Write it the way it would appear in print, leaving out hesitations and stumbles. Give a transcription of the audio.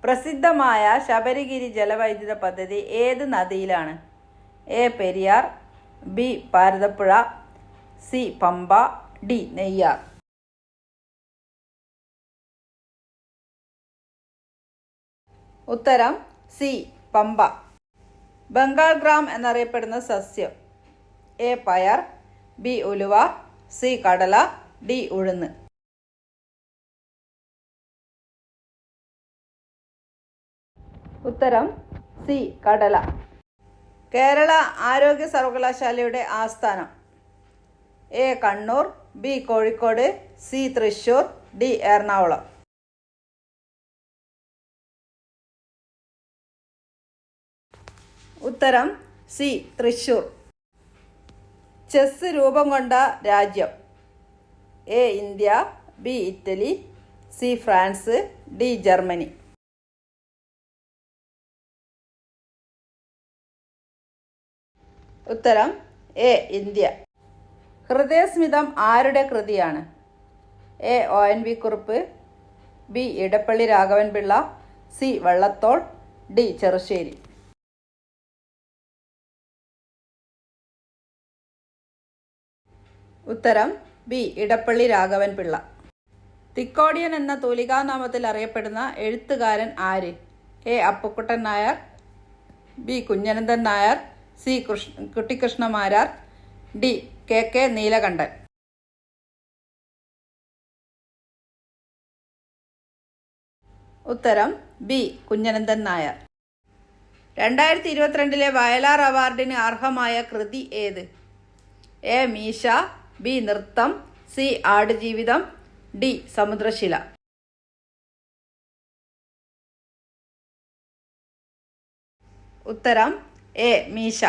പ്രസിദ്ധമായ ശബരിഗിരി ജലവൈദ്യുത പദ്ധതി ഏത് നദിയിലാണ്? A Periyar, B Bharathappuzha, C Pamba, D Neyyar. ഉത്തരം സി പമ്പ. ബംഗാൾ ഗ്രാം എന്നറിയപ്പെടുന്ന സസ്യം? എ പയർ, ബി ഉലുവ, സി കടല, ഡി ഉഴുന്ന്. ഉത്തരം സി കടല. കേരള ആരോഗ്യ സർവകലാശാലയുടെ ആസ്ഥാനം? A Kannur, B Kozhikode, C Thrissur, D Ernakulam. ഉത്തരം സി തൃശൂർ. ചെസ് രൂപം കൊണ്ട രാജ്യം? A India, B Italy, C France, D Germany. ഉത്തരം എ ഇന്ത്യ. ഹൃദയസ്മിതം ആരുടെ കൃതിയാണ്? A ONV Kurup, B Edappally Raghavan Pillai, C Vallathol, D Cherusseri. ഉത്തരം ബി ഇടപ്പള്ളി രാഘവൻ പിള്ള. തിക്കോടിയൻ എന്ന തൂലികാനാമത്തിൽ അറിയപ്പെടുന്ന എഴുത്തുകാരൻ ആര്? A Appukuttan Nair, B Kunhananthan Nair, C Kuttikrishna Marar, D KK Neelakantan. ഉത്തരം ബി കുഞ്ഞനന്തൻ നായർ. 2022 വയലാർ അവാർഡിന് അർഹമായ കൃതി ഏത്? എ മീശ, ബി നൃത്തം, സി ആടുജീവിതം, ഡി സമുദ്രശില. ഉത്തരം എ മീശ.